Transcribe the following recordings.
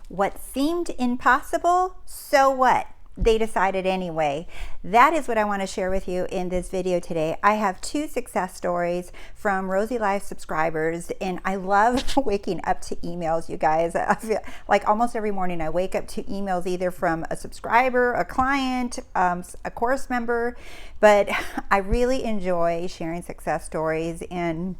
What seemed impossible, so what? They decided anyway. That is what I want to share with you in this video today. I have 2 success stories from TheRoseyLife subscribers, and I love waking up to emails, you guys. I feel like almost every morning I wake up to emails either from a subscriber, a client, a course member, but I really enjoy sharing success stories and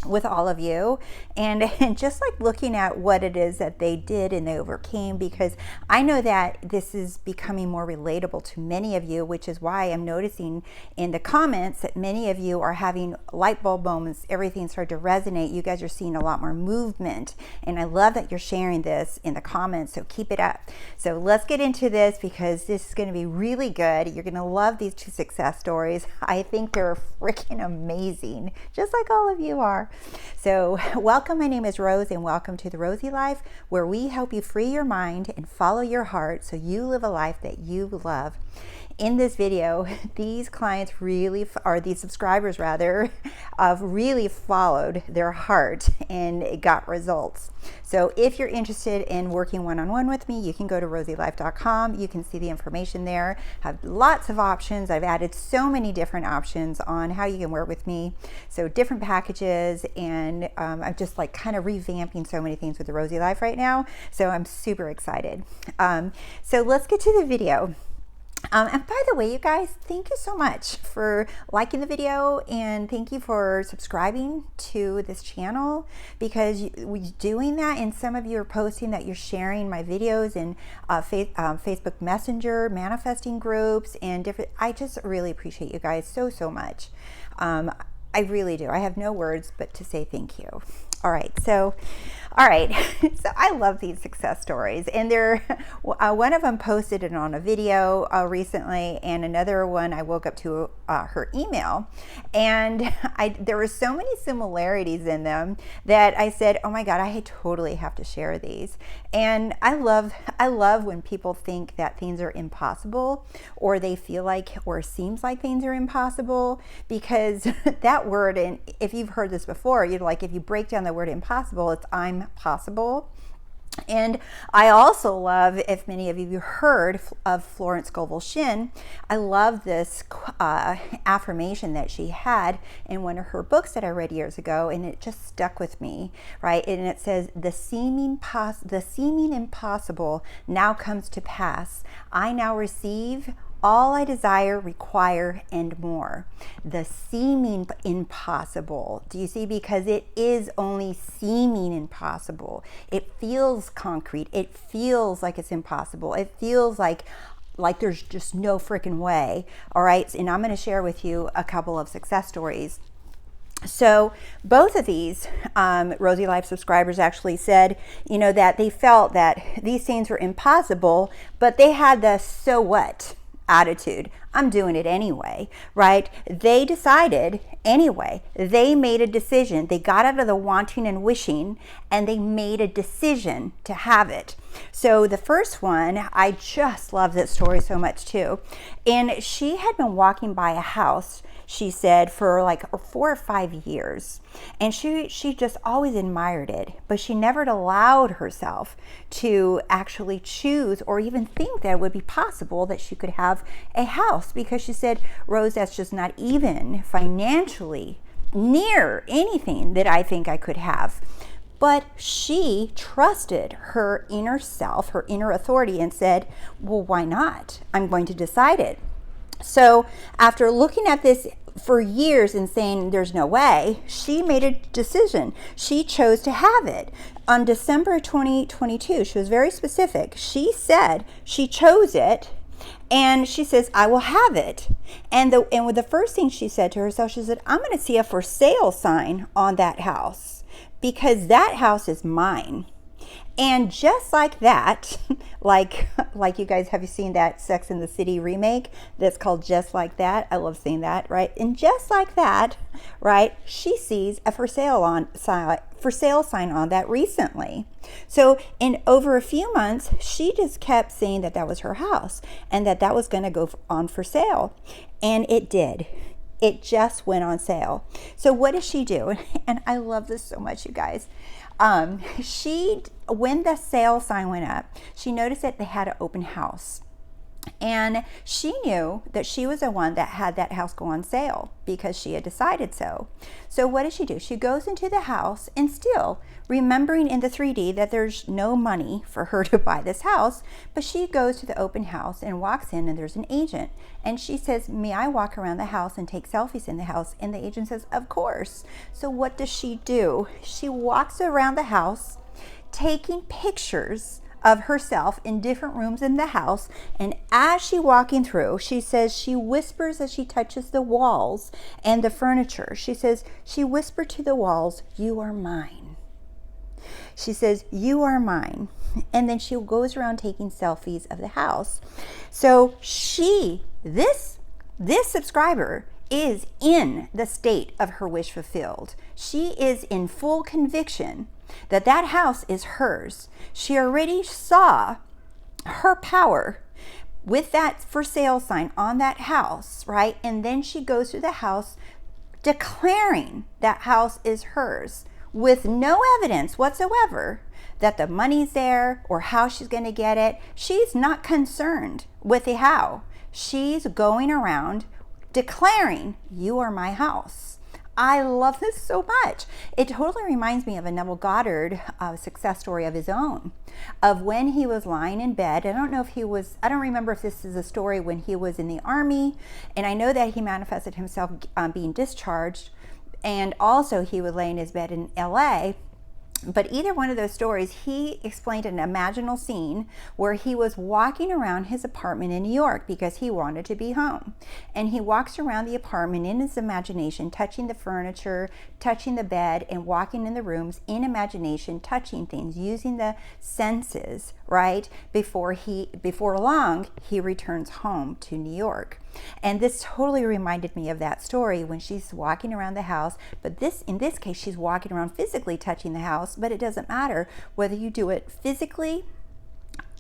with all of you and just like looking at what it is that they did and they overcame, because I know that this is becoming more relatable to many of you, which is why I'm noticing in the comments that many of you are having light bulb moments. Everything started to resonate. You guys are seeing a lot more movement, and I love that you're sharing this in the comments, so keep it up. So let's get into this, because this is going to be really good. You're going to love these 2 success stories. I think they're freaking amazing, just like all of you are. So welcome, my name is Rose, and welcome to The Rosey Life, where we help you free your mind and follow your heart so you live a life that you love. In this video, these clients really, or these subscribers rather, really followed their heart and got results. So if you're interested in working one-on-one with me, you can go to TheRoseyLife.com. You can see the information there. I have lots of options. I've added so many different options on how you can work with me. So different packages, and I'm just like kind of revamping so many things with The Rosey Life right now. So I'm super excited. So let's get to the video. And by the way, you guys, thank you so much for liking the video, and thank you for subscribing to this channel, because we're doing that, and some of you are posting that you're sharing my videos in Facebook Messenger, manifesting groups, and different. I just really appreciate you guys so much. I really do. I have no words but to say thank you. All right, so I love these success stories, and they're one of them posted it on a video recently, and another one I woke up to her email, and there were so many similarities in them that I said, oh my God, I totally have to share these. And I love when people think that things are impossible, or they feel like, or seems like things are impossible, because that word, and if you've heard this before, you're like, if you break down the word impossible, it's I'm possible. And I also love, if many of you heard of Florence Scovel Shinn, I love this affirmation that she had in one of her books that I read years ago, and it just stuck with me, right? And it says, the seeming impossible now comes to pass. I now receive all I desire, require, and more. The seeming impossible. Do you see? Because it is only seeming impossible. It feels concrete. It feels like it's impossible. It feels like there's just no freaking way. All right. And I'm going to share with you a couple of success stories. So both of these Rosey Life subscribers actually said, you know, that they felt that these things were impossible, but they had the so what attitude. I'm doing it anyway, right? They decided anyway. They made a decision. They got out of the wanting and wishing, and they made a decision to have it. So the first one, I just love that story so much too. And she had been walking by a house, she said, for like 4 or 5 years. And she just always admired it, but she never allowed herself to actually choose or even think that it would be possible that she could have a house, because she said, Rose, that's just not even financially near anything that I think I could have. But she trusted her inner self, her inner authority, and said, well, why not? I'm going to decide it. So after looking at this for years and saying there's no way, she made a decision. She chose to have it. On December 2022, she was very specific. She said she chose it, and she says, I will have it. And with the first thing she said to herself, she said, I'm going to see a for sale sign on that house, because that house is mine. And just like that, like you guys, have you seen that Sex and the City remake that's called Just Like That? I love seeing that, right? And just like that, right, she sees a for sale sign on that recently. So in over a few months, she just kept saying that that was her house and that that was going to go on for sale. And it did. It just went on sale. So what does she do? And I love this so much, you guys. When the sale sign went up, she noticed that they had an open house. And she knew that she was the one that had that house go on sale because she had decided so. So what does she do? She goes into the house, and still remembering in the 3D that there's no money for her to buy this house, but she goes to the open house and walks in, and there's an agent. And she says, may I walk around the house and take selfies in the house? And the agent says, of course. So what does she do? She walks around the house taking pictures of herself in different rooms in the house, and as she's walking through, she says she whispers as she touches the walls and the furniture. She says she whispered to the walls, you are mine. She says, you are mine. And then she goes around taking selfies of the house. So this subscriber is in the state of her wish fulfilled. She is in full conviction that that house is hers. She already saw her power with that for sale sign on that house, right? And then she goes through the house declaring that house is hers with no evidence whatsoever that the money's there or how she's going to get it. She's not concerned with the how. She's going around declaring, you are my house. I love this so much. It totally reminds me of a Neville Goddard success story of his own, of when he was lying in bed. I don't remember if this is a story when he was in the Army, and I know that he manifested himself being discharged, and also he would lay in his bed in LA. But either one of those stories, he explained an imaginal scene where he was walking around his apartment in New York because he wanted to be home. And he walks around the apartment in his imagination, touching the furniture, touching the bed, and walking in the rooms in imagination, touching things, using the senses, right? Before long, he returns home to New York. And this totally reminded me of that story when she's walking around the house, but in this case, she's walking around physically touching the house, but it doesn't matter whether you do it physically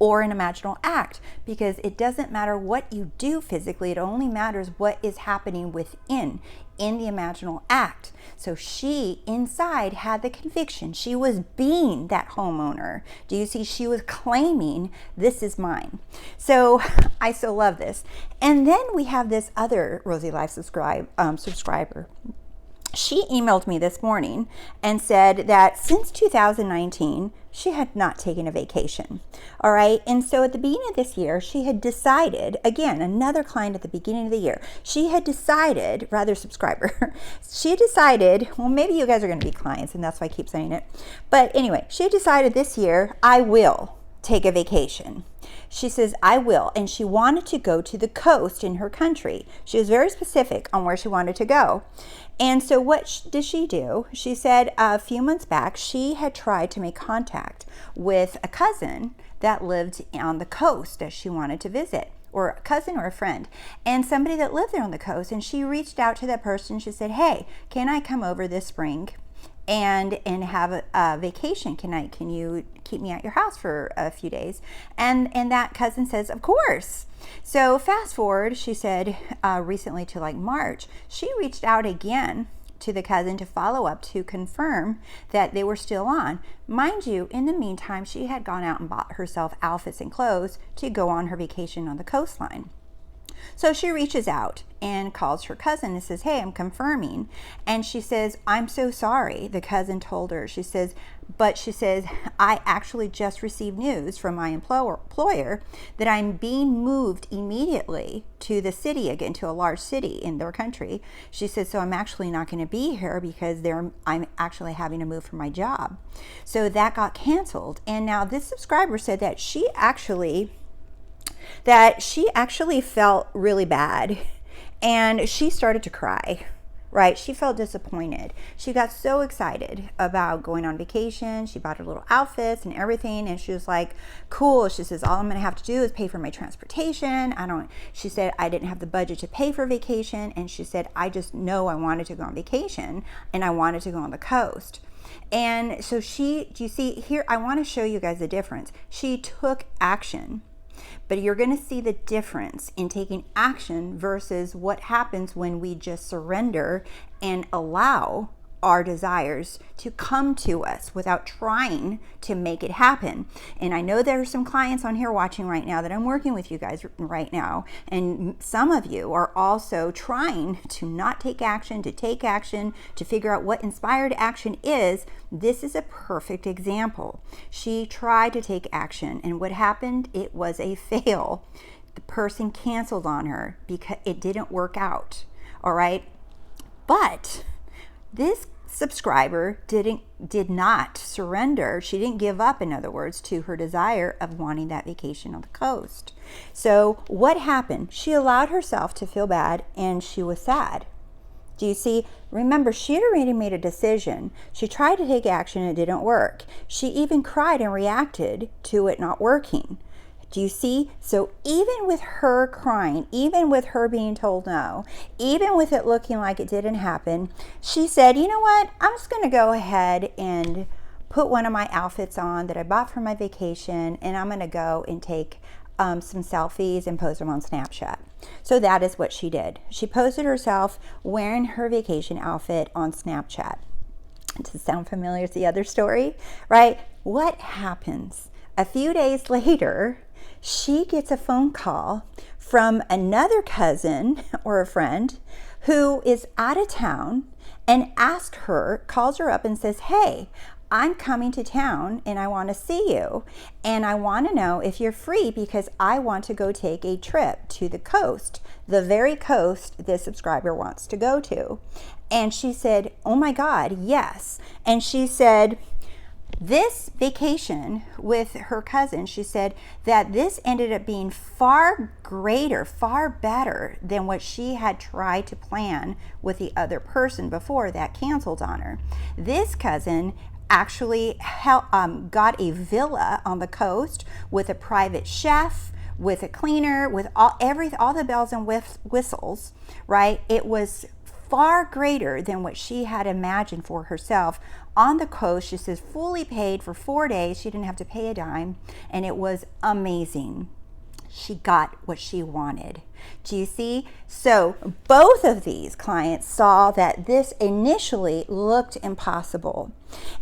or an imaginal act, because it doesn't matter what you do physically, it only matters what is happening within in the imaginal act. So she inside had the conviction. She was being that homeowner. Do you see? She was claiming, this is mine. So I so love this. And then we have this other Rosey Life subscriber. She emailed me this morning and said that since 2019, she had not taken a vacation. All right. And so at the beginning of this year, she had decided, again, another client at the beginning of the year, subscriber, she had decided, well, maybe you guys are going to be clients, and that's why I keep saying it. But anyway, she had decided this year, I will take a vacation. She says, I will. And she wanted to go to the coast in her country. She was very specific on where she wanted to go. And so what did she do? She said a few months back, she had tried to make contact with a cousin that lived on the coast that she wanted to visit, or a cousin or a friend, and somebody that lived there on the coast. And she reached out to that person. She said, hey, can I come over this spring and have a vacation? Can you keep me at your house for a few days? And that cousin says, of course. So fast forward, she said recently to like March, she reached out again to the cousin to follow up to confirm that they were still on. Mind you, in the meantime, she had gone out and bought herself outfits and clothes to go on her vacation on the coastline. So she reaches out and calls her cousin and says, hey, I'm confirming. And she says, I'm so sorry. The cousin told her, she says, I actually just received news from my employer that I'm being moved immediately to the city again, to a large city in their country. She says, so I'm actually not going to be here because I'm actually having to move for my job. So that got canceled. And now this subscriber said that she actually felt really bad, and she started to cry, right? She felt disappointed. She got so excited about going on vacation. She bought her little outfits and everything, and she was like, cool. She says, all I'm going to have to do is pay for my transportation. She said, I didn't have the budget to pay for vacation, and she said, I just know I wanted to go on vacation, and I wanted to go on the coast. And so do you see here, I want to show you guys the difference. She took action. But you're going to see the difference in taking action versus what happens when we just surrender and allow our desires to come to us without trying to make it happen. And I know there are some clients on here watching right now that I'm working with you guys right now. And some of you are also trying to not take action, to figure out what inspired action is. This is a perfect example. She tried to take action, and what happened? It was a fail. The person canceled on her because it didn't work out. All right. But this subscriber did not surrender. She didn't give up, in other words, to her desire of wanting that vacation on the coast. So what happened? She allowed herself to feel bad, and she was sad. Do you see? Remember, she had already made a decision. She tried to take action and it didn't work. She even cried and reacted to it not working. Do you see? So even with her crying, even with her being told no, even with it looking like it didn't happen, she said, you know what? I'm just going to go ahead and put one of my outfits on that I bought for my vacation, and I'm going to go and take some selfies and post them on Snapchat. So that is what she did. She posted herself wearing her vacation outfit on Snapchat. Does it sound familiar to the other story, right? What happens? A few days later, she gets a phone call from another cousin or a friend who is out of town and calls her up and says, hey, I'm coming to town and I want to see you. And I want to know if you're free because I want to go take a trip to the coast, the very coast this subscriber wants to go to. And she said, oh my God, yes. And she said, this vacation with her cousin, she said that this ended up being far greater, far better than what she had tried to plan with the other person before that canceled on her. This cousin actually got a villa on the coast with a private chef, with a cleaner, with all the bells and whistles, right? It was far greater than what she had imagined for herself on the coast. She says fully paid for 4 days. She didn't have to pay a dime, and it was amazing. She got what she wanted. Do you see? So both of these clients saw that this initially looked impossible.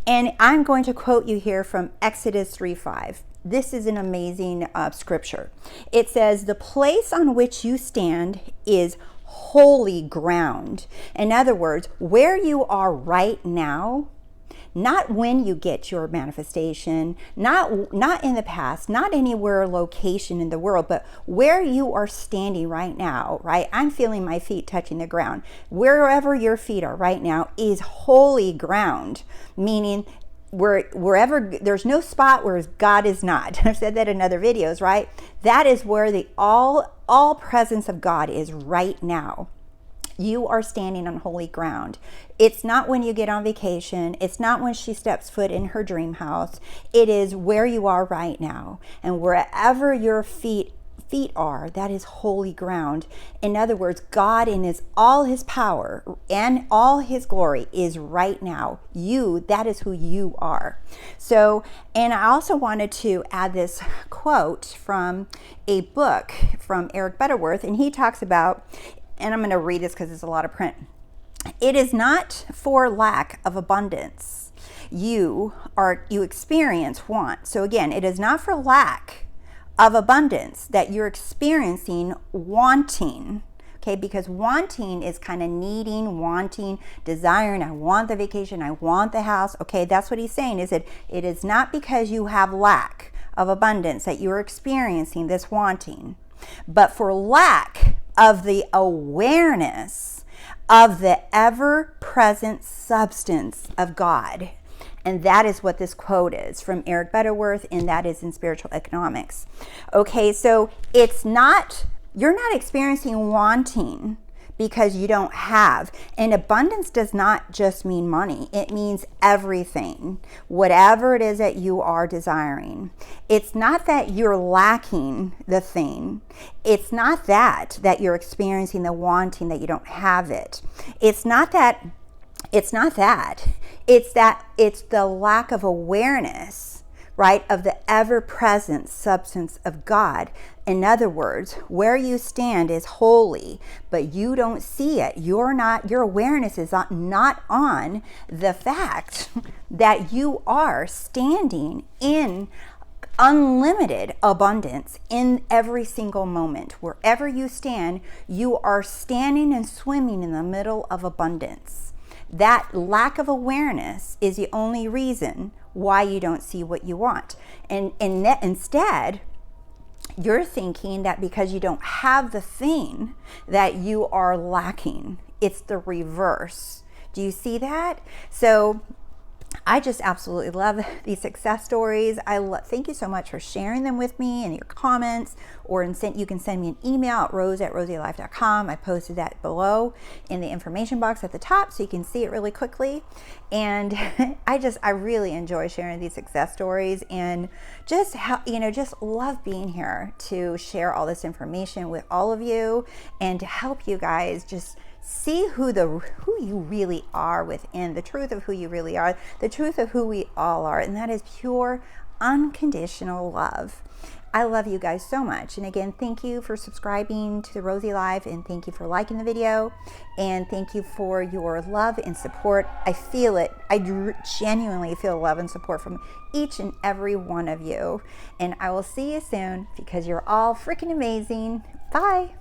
And I'm going to quote you here from Exodus 3:5. This is an amazing scripture. It says, the place on which you stand is holy ground. In other words, where you are right now, not when you get your manifestation, not in the past, not anywhere location in the world, but where you are standing right now, right? I'm feeling my feet touching the ground. Wherever your feet are right now is holy ground, meaning wherever, there's no spot where God is not. I've said that in other videos, right? That is where the all presence of God is right now. You are standing on holy ground. It's not when you get on vacation. It's not when she steps foot in her dream house. It is where you are right now. And wherever your feet are, that is holy ground. In other words, God in all his power and all his glory is right now. That is who you are. So, and I also wanted to add this quote from a book from Eric Butterworth, and he talks about, and I'm going to read this because it's a lot of print. It is not for lack of abundance you experience want. So again, it is not for lack of abundance that you're experiencing wanting. Okay, because wanting is kind of needing, wanting, desiring. I want the vacation. I want the house. Okay, that's what he's saying, is that it is not because you have lack of abundance that you're experiencing this wanting, but for lack of the awareness of the ever-present substance of God. And that is what this quote is from Eric Butterworth, and that is in Spiritual Economics. Okay, so you're not experiencing wanting because you don't have. And abundance does not just mean money. It means everything, whatever it is that you are desiring. It's not that you're lacking the thing. It's not that you're experiencing the wanting that you don't have it. It's that it's the lack of awareness, right, of the ever-present substance of God. In other words, where you stand is holy, but you don't see it. Your awareness is not on the fact that you are standing in unlimited abundance in every single moment. Wherever you stand, you are standing and swimming in the middle of abundance. That lack of awareness is the only reason why you don't see what you want. And instead, you're thinking that because you don't have the thing that you are lacking. It's the reverse. Do you see that? So I just absolutely love these success stories. Thank you so much for sharing them with me in your comments, or you can send me an email at rose@roseylife.com. I posted that below in the information box at the top so you can see it really quickly. And I really enjoy sharing these success stories, and just love being here to share all this information with all of you and to help you guys just see who you really are within, the truth of who you really are, the truth of who we all are, and that is pure, unconditional love. I love you guys so much. And again, thank you for subscribing to The Rosey Life, and thank you for liking the video, and thank you for your love and support. I feel it. I genuinely feel love and support from each and every one of you. And I will see you soon, because you're all freaking amazing. Bye.